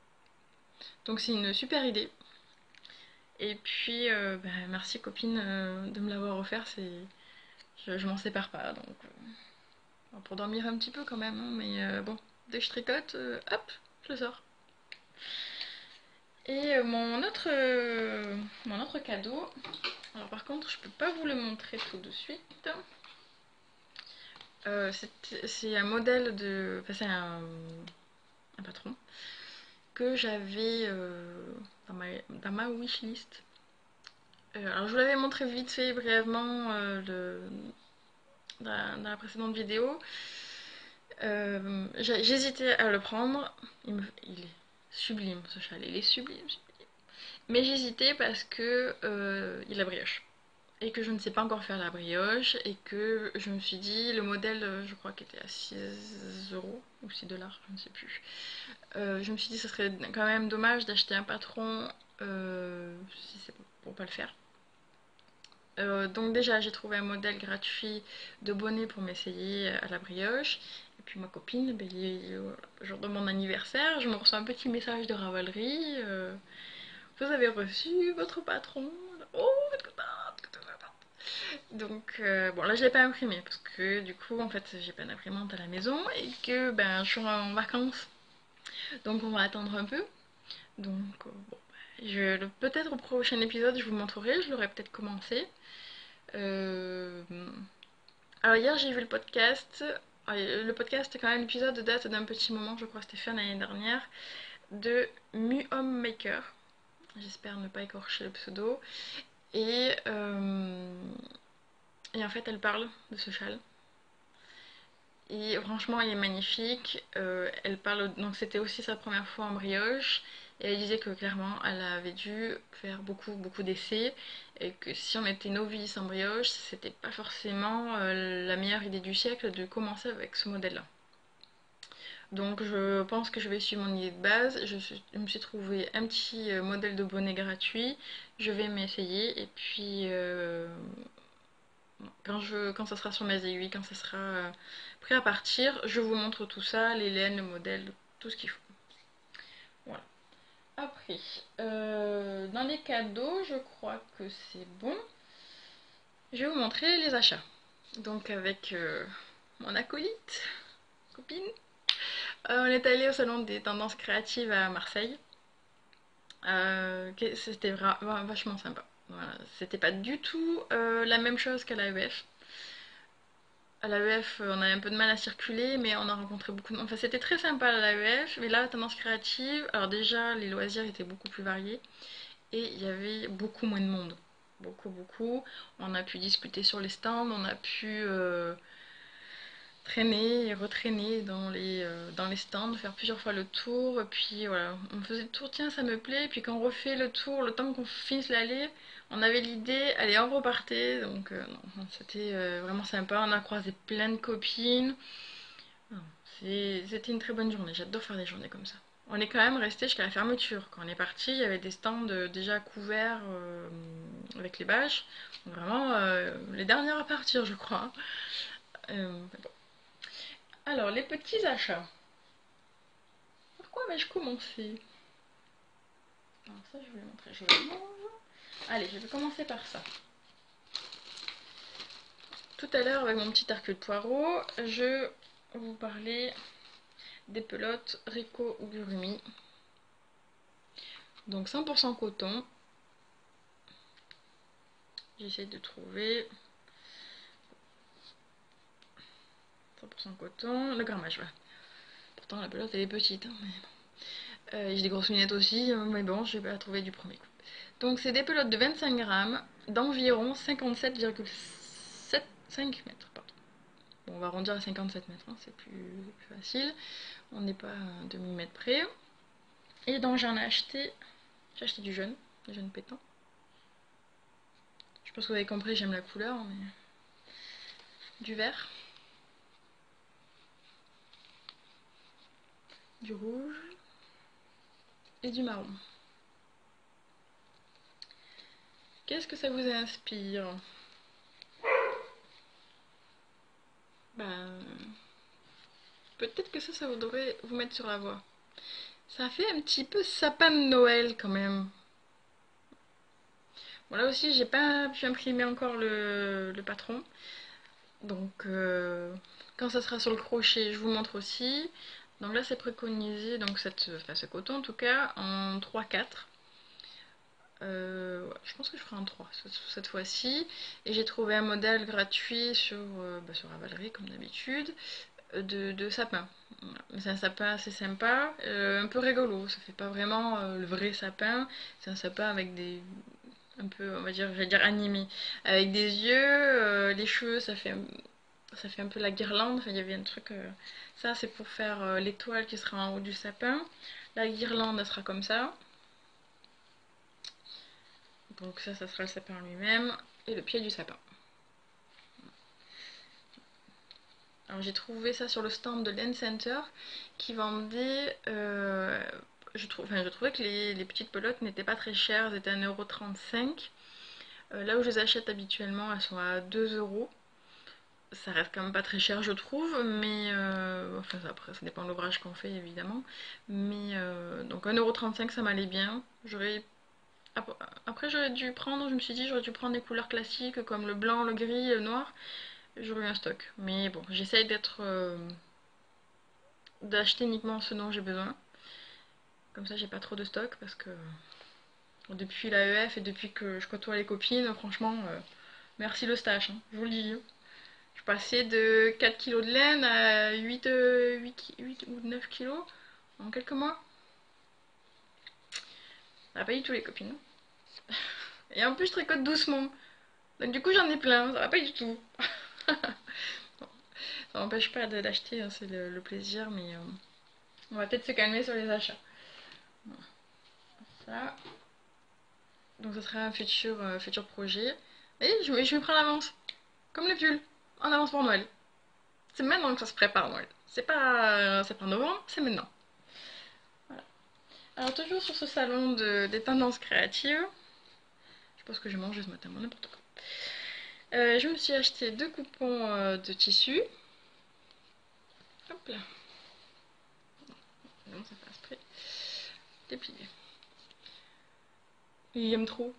Donc c'est une super idée. Et puis, bah, merci copine de me l'avoir offert. Je m'en sépare pas, donc pour dormir un petit peu quand même, hein, mais bon, dès que je tricote, hop, je le sors. Et mon autre cadeau, alors par contre je peux pas vous le montrer tout de suite. C'est un modèle enfin c'est un patron que j'avais dans ma wishlist Alors je vous l'avais montré vite fait brièvement dans la précédente vidéo. J'hésitais à le prendre. Il est sublime ce châle, il est sublime, sublime. Mais j'hésitais parce que il a brioche. Et que je ne sais pas encore faire la brioche. Et que je me suis dit, le modèle, je crois qu'il était à 6 € ou 6 $, je ne sais plus. Je me suis dit, ce serait quand même dommage d'acheter un patron si c'est pour pas le faire. Donc déjà j'ai trouvé un modèle gratuit de bonnet pour m'essayer à la brioche. Et puis ma copine, ben, le jour de mon anniversaire, je me reçois un petit message de Ravelry. Vous avez reçu votre patron. Oh, votre contente. Donc bon là je l'ai pas imprimé parce que du coup en fait j'ai pas d'imprimante à la maison et que ben je suis en vacances. Donc on va attendre un peu. Donc bon, peut-être au prochain épisode je vous montrerai, je l'aurai peut-être commencé. Euh, Alors hier j'ai vu le podcast. Le podcast, quand même, l'épisode date d'un petit moment, je crois que c'était fait l'année dernière, de Mu Homemaker. J'espère ne pas écorcher le pseudo. Et, euh, et en fait, elle parle de ce châle. Et franchement, il est magnifique. Elle parle, donc c'était aussi sa première fois en brioche. Et elle disait que clairement, elle avait dû faire beaucoup, beaucoup d'essais. Et que si on était novice en brioche, c'était pas forcément la meilleure idée du siècle de commencer avec ce modèle-là. Donc je pense que je vais suivre mon idée de base. Je me suis trouvé un petit modèle de bonnet gratuit. Je vais m'essayer. Et puis quand ça sera sur mes aiguilles, quand ça sera prêt à partir, je vous montre tout ça, les laines, le modèle, tout ce qu'il faut. Voilà. Après, dans les cadeaux, je crois que c'est bon. Je vais vous montrer les achats. Donc avec mon acolyte, copine, on est allé au salon des tendances créatives à Marseille. C'était vachement sympa. Voilà. C'était pas du tout la même chose qu'à l'AEF. À l'AEF, on avait un peu de mal à circuler, mais on a rencontré beaucoup de monde. Enfin, c'était très sympa à l'AEF, mais là, tendance créative, alors déjà, les loisirs étaient beaucoup plus variés et il y avait beaucoup moins de monde. Beaucoup, beaucoup. On a pu discuter sur les stands, on a pu traîner et retraîner dans les stands, faire plusieurs fois le tour. Puis voilà, on faisait le tour, tiens, ça me plaît. Puis quand on refait le tour, le temps qu'on finisse l'aller, on avait l'idée, allez, on repartait. Donc non, c'était vraiment sympa. On a croisé plein de copines. C'était une très bonne journée. J'adore faire des journées comme ça. On est quand même resté jusqu'à la fermeture. Quand on est parti, il y avait des stands déjà couverts avec les bâches. Donc vraiment, les dernières à partir, je crois. Bon. Alors, les petits achats. Par quoi vais-je commencer? Alors ça, je vais vous montrer. Allez, je vais commencer par ça. Tout à l'heure, avec mon petit Hercule Poirot, je vous parlais des pelotes Rico Gurumi. Donc 100% coton. J'essaie de trouver 100% coton. Le grammage, voilà. Pourtant, la pelote, elle est petite. Hein, mais... j'ai des grosses lunettes aussi, mais bon, je vais pas la trouver du premier coup. Donc, c'est des pelotes de 25 grammes d'environ 57,75 mètres. Pardon. Bon, on va arrondir à 57 mètres, hein, c'est plus facile. On n'est pas à un demi-mètre près. Et donc, j'ai acheté du jaune pétant. Je pense que vous avez compris, j'aime la couleur, mais du vert, du rouge et du marron. Qu'est-ce que ça vous inspire? Ben, peut-être que ça vous devrait vous mettre sur la voie. Ça fait un petit peu sapin de Noël quand même. Bon, là aussi, j'ai pas pu imprimer encore le patron. Donc, quand ça sera sur le crochet, je vous montre aussi. Donc là, c'est préconisé, donc ce coton en tout cas, en 3-4. Ouais, je pense que je ferai un 3 cette fois-ci. Et j'ai trouvé un modèle gratuit sur Ravelry, comme d'habitude, de sapin. Voilà. C'est un sapin assez sympa, un peu rigolo. Ça fait pas vraiment le vrai sapin. C'est un sapin avec un peu, on va dire, j'allais dire animé, avec des yeux, les cheveux, ça fait un peu la guirlande. Enfin, il y avait un truc, ça c'est pour faire l'étoile qui sera en haut du sapin. La guirlande, elle sera comme ça. Donc ça sera le sapin lui-même et le pied du sapin. Alors j'ai trouvé ça sur le stand de Lens Center qui vendait. Je trouvais que les petites pelotes n'étaient pas très chères, elles étaient à 1,35 €. Là où je les achète habituellement, elles sont à 2 €. Ça reste quand même pas très cher, je trouve, mais enfin après ça dépend de l'ouvrage qu'on fait évidemment. Mais donc 1,35 € ça m'allait bien. Après j'aurais dû prendre, je me suis dit j'aurais dû prendre des couleurs classiques comme le blanc, le gris, le noir. J'aurais eu un stock. Mais bon, j'essaye d'acheter uniquement ce dont j'ai besoin. Comme ça, j'ai pas trop de stock parce que depuis l'AEF et depuis que je côtoie les copines, franchement, merci le stash, hein, je vous le dis. Je suis passée de 4 kilos de laine à 8 ou 9 kilos en quelques mois. Ça va pas du tout les copines. Et en plus, je tricote doucement. Donc du coup, j'en ai plein, ça va pas du tout. Bon, ça m'empêche pas d'acheter, hein, c'est le plaisir, mais on va peut-être se calmer sur les achats. Voilà. Ça. Donc ça sera un futur projet. Et je me prends l'avance. Comme les pulls. En avance pour Noël. C'est maintenant que ça se prépare Noël. C'est pas novembre, c'est maintenant. Voilà. Alors toujours sur ce salon des tendances créatives. Je pense que j'ai mangé ce matin, moi n'importe quoi. Je me suis acheté 2 coupons de tissu. Hop là. Non, ça passe près. Déplié. Il aime trop.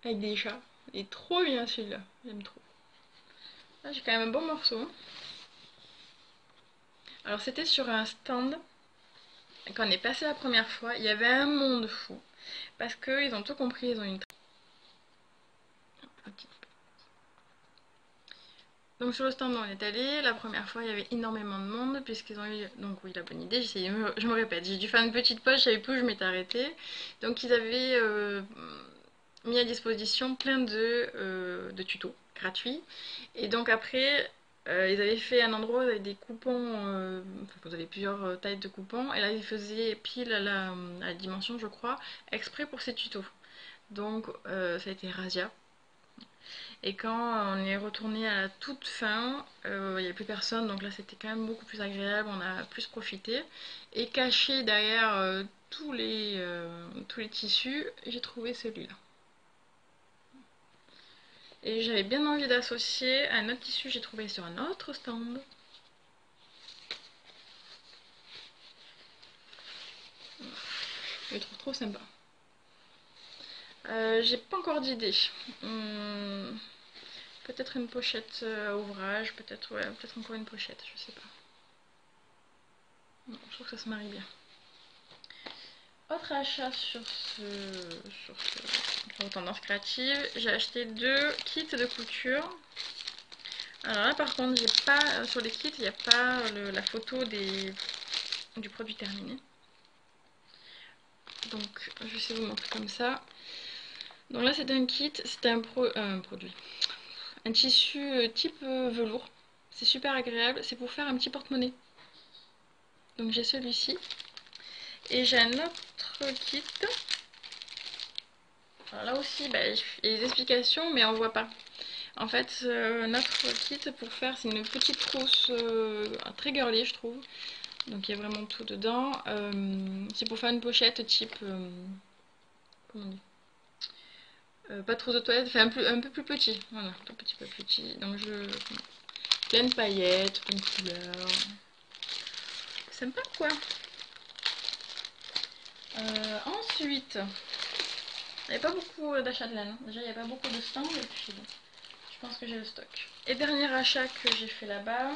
Avec des chats. Il est trop bien celui-là. J'aime trop. Là, j'ai quand même un bon morceau. Alors c'était sur un stand. Quand on est passé la première fois, il y avait un monde fou. Parce qu'ils ont tout compris, ils ont une... Donc sur le stand où on est allé, la première fois il y avait énormément de monde puisqu'ils ont eu... Donc oui, la bonne idée, je me répète, j'ai dû faire une petite pause, je savais plus où je m'étais arrêtée. Donc ils avaient mis à disposition plein de tutos gratuits. Et donc après, ils avaient fait un endroit avec des coupons, enfin, vous avez plusieurs tailles de coupons, et là ils faisaient pile à la dimension, je crois, exprès pour ces tutos. Donc ça a été razzia. Et quand on est retourné à la toute fin, il n'y avait plus personne, donc là c'était quand même beaucoup plus agréable, on a plus profité. Et caché derrière tous les tissus, j'ai trouvé celui-là. Et j'avais bien envie d'associer un autre tissu que j'ai trouvé sur un autre stand. Je le trouve trop sympa. J'ai pas encore d'idée. Peut-être une pochette ouvrage, peut-être ouais, peut-être encore une pochette, je sais pas. Non, je trouve que ça se marie bien. Autre achat sur tendance créative, j'ai acheté 2 kits de couture. Alors là par contre, j'ai pas sur les kits, il n'y a pas la photo du produit terminé. Donc je vais essayer de vous montrer comme ça. Donc là c'est un kit, c'est un produit. Un tissu type velours. C'est super agréable, c'est pour faire un petit porte-monnaie. Donc j'ai celui-ci. Et j'ai un autre kit. Alors là aussi, bah, il y a des explications, mais on voit pas. En fait, notre kit pour faire, c'est une petite trousse très girly, je trouve. Donc il y a vraiment tout dedans. C'est pour faire une pochette type... comment on dit pas trousse de toilette, enfin un peu plus petit. Voilà, un petit peu plus petit. Donc plein de paillettes, plein de couleurs. Sympa quoi. Ensuite, il n'y avait pas beaucoup d'achats de laine. Déjà, il n'y a pas beaucoup de stands. Et puis, bon, je pense que j'ai le stock. Et dernier achat que j'ai fait là-bas.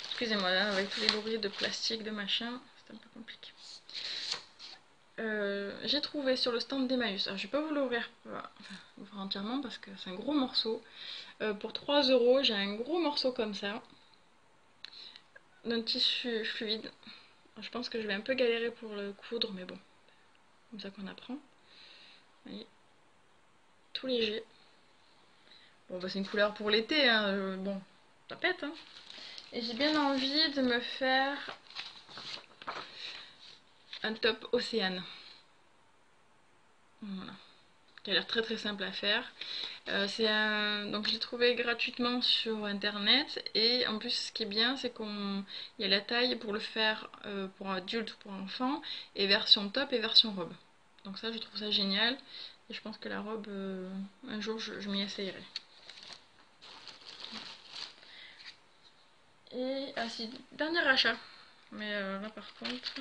Excusez-moi, là, avec tous les lourds de plastique, de machin, c'est un peu compliqué. J'ai trouvé sur le stand d'Emmaüs. Alors, je vais pas vous l'ouvrir entièrement parce que c'est un gros morceau. Pour 3 €, j'ai un gros morceau comme ça. D'un tissu fluide. Alors, je pense que je vais un peu galérer pour le coudre, mais bon, comme ça qu'on apprend. Vous voyez. tout léger. Bon bah c'est une couleur pour l'été, hein. Bon, ça pète hein. Et j'ai bien envie de me faire un top océane. Voilà. Qui a l'air très très simple à faire. Donc je l'ai trouvé gratuitement sur internet et en plus ce qui est bien c'est qu'il y a la taille pour le faire pour adulte ou pour enfant et version top et version robe. Donc ça je trouve ça génial et je pense que la robe un jour je m'y essayerai. Et si, dernier achat, mais là par contre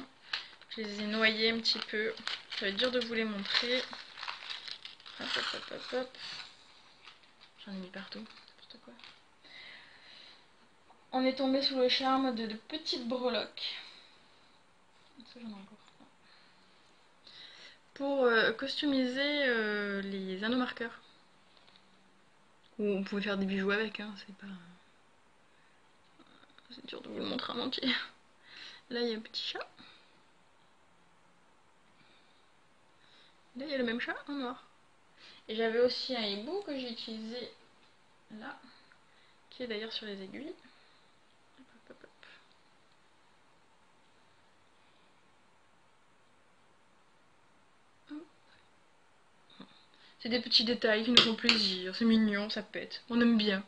je les ai noyés un petit peu, ça va être dur de vous les montrer. Hop hop hop hop hop. J'en ai mis partout, n'importe quoi. On est tombé sous le charme de petites breloques. Ça, j'en ai encore. Pour customiser les anneaux marqueurs. Ou on pouvait faire des bijoux avec, hein, c'est pas. C'est dur de vous le montrer en entier. Là, il y a un petit chat. Là, il y a le même chat en noir. Et j'avais aussi un hibou que j'ai utilisé là, qui est d'ailleurs sur les aiguilles. Hop, hop, hop. C'est des petits détails qui nous font plaisir, c'est mignon, ça pète, on aime bien.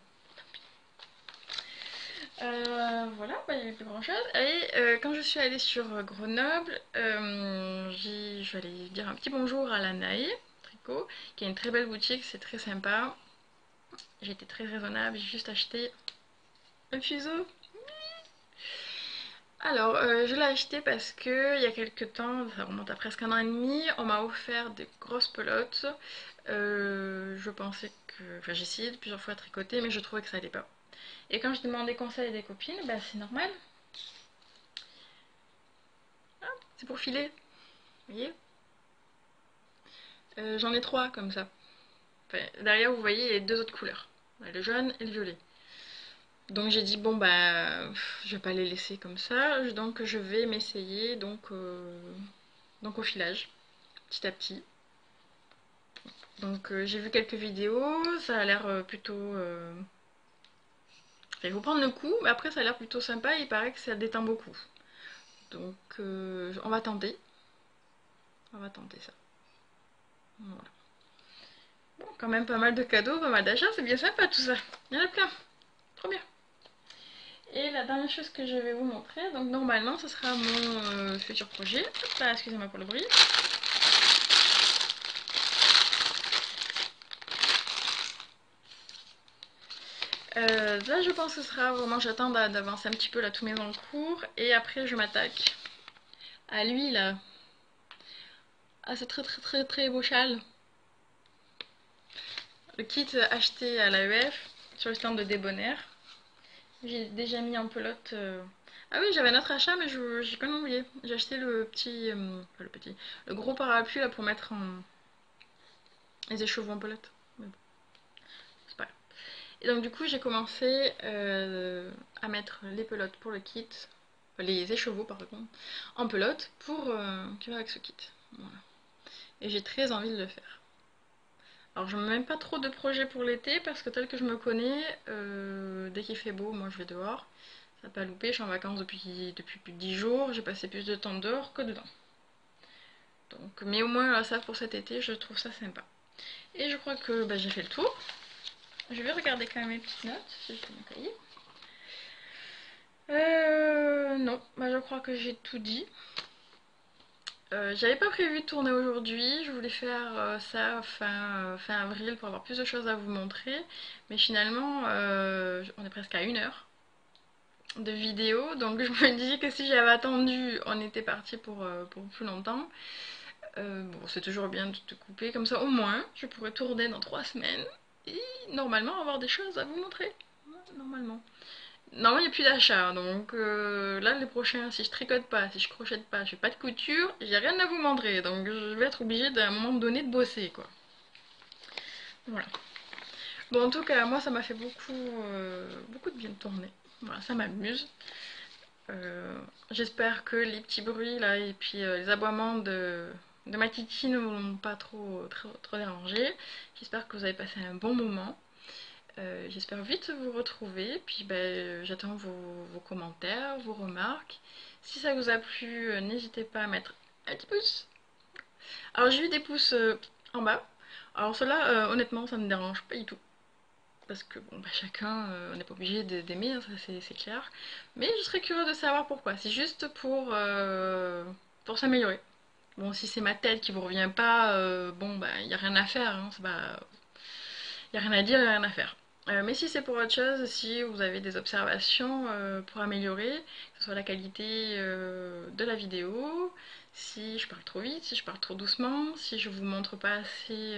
Voilà, bah, il n'y avait plus grand chose. Et quand je suis allée sur Grenoble, je vais aller dire un petit bonjour à la Naï Tricot, qui est une très belle boutique, c'est très sympa. J'ai été très raisonnable, j'ai juste acheté un fuseau. Alors, je l'ai acheté parce que il y a quelques temps, ça remonte à presque un an et demi, on m'a offert des grosses pelotes. Je pensais que. Enfin, j'ai essayé plusieurs fois à tricoter, mais je trouvais que ça allait pas. Et quand je demandais conseil à des copines, bah c'est normal. Ah, c'est pour filer, vous voyez. J'en ai trois comme ça. Enfin, derrière, vous voyez les deux autres couleurs. Le jaune et le violet. Donc j'ai dit, bon bah, je vais pas les laisser comme ça. Donc je vais m'essayer donc au filage, petit à petit. Donc j'ai vu quelques vidéos, ça a l'air plutôt. Il faut prendre le coup, mais après ça a l'air plutôt sympa, il paraît que ça détend beaucoup. Donc on va tenter. On va tenter ça. Voilà. Bon, quand même pas mal de cadeaux, pas mal d'achats, c'est bien sympa tout ça. Il y en a plein. Trop bien. Et la dernière chose que je vais vous montrer, donc normalement ce sera mon futur projet. Hop là, excusez-moi pour le bruit. Là je pense que ce sera vraiment, j'attends d'avancer un petit peu là tous mes encours et après je m'attaque à lui là, à ce très très très très beau châle. Le kit acheté à l'AEF sur le stand de Débonnaire. J'ai déjà mis en pelote. Ah oui, j'avais un autre achat, mais j'ai quand même oublié. J'ai acheté le petit, le gros parapluie là pour mettre les écheveaux en pelote. Mais bon, c'est pas grave. Et donc du coup, j'ai commencé à mettre les pelotes pour le kit, enfin, les écheveaux par contre, en pelote pour qui va avec ce kit. Voilà. Et j'ai très envie de le faire. Alors je ne mets même pas trop de projets pour l'été parce que tel que je me connais, dès qu'il fait beau, moi je vais dehors. Ça n'a pas loupé, je suis en vacances depuis plus de 10 jours, j'ai passé plus de temps dehors que dedans. Donc, mais au moins ça pour cet été, je trouve ça sympa. Et je crois que bah, j'ai fait le tour. Je vais regarder quand même mes petites notes, si je fais mon cahier. Non, bah, je crois que j'ai tout dit. J'avais pas prévu de tourner aujourd'hui, je voulais faire ça fin avril pour avoir plus de choses à vous montrer. Mais finalement, on est presque à 1 heure de vidéo, donc je me dis que si j'avais attendu, on était parti pour plus longtemps. Bon, c'est toujours bien de te couper, comme ça au moins je pourrais tourner dans 3 semaines et normalement avoir des choses à vous montrer. Normalement. Normalement, il n'y a plus d'achat, donc là, les prochains, si je tricote pas, si je crochette pas, je fais pas de couture, j'ai rien à vous montrer, donc je vais être obligée d'un moment donné de bosser, quoi. Voilà. Bon, en tout cas, moi, ça m'a fait beaucoup de bien de tourner. Voilà, ça m'amuse. J'espère que les petits bruits là et puis les aboiements de ma Titi ne vous l'ont pas trop dérangé. J'espère que vous avez passé un bon moment. J'espère vite vous retrouver. Puis j'attends vos commentaires, vos remarques. Si ça vous a plu, n'hésitez pas à mettre un petit pouce. Alors j'ai eu des pouces en bas. Alors cela, honnêtement, ça ne me dérange pas du tout. Parce que bon, chacun, on n'est pas obligé d'aimer, hein, ça c'est clair. Mais je serais curieuse de savoir pourquoi. C'est juste pour s'améliorer. Bon, si c'est ma tête qui vous revient pas, bon, il n'y a rien à faire. Hein, il n'y a rien à dire, il n'y a rien à faire. Mais si c'est pour autre chose, si vous avez des observations pour améliorer, que ce soit la qualité de la vidéo, si je parle trop vite, si je parle trop doucement, si je vous montre pas assez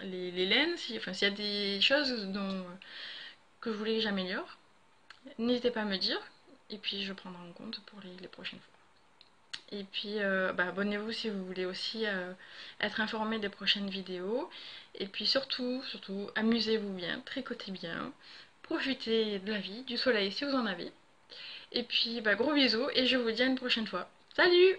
les laines, s'il y a des choses que je voulais que j'améliore, n'hésitez pas à me dire, et puis je prendrai en compte pour les prochaines fois. Et puis abonnez-vous si vous voulez aussi être informé des prochaines vidéos. Et puis surtout, amusez-vous bien, tricotez bien, profitez de la vie, du soleil si vous en avez. Et puis gros bisous et je vous dis à une prochaine fois. Salut!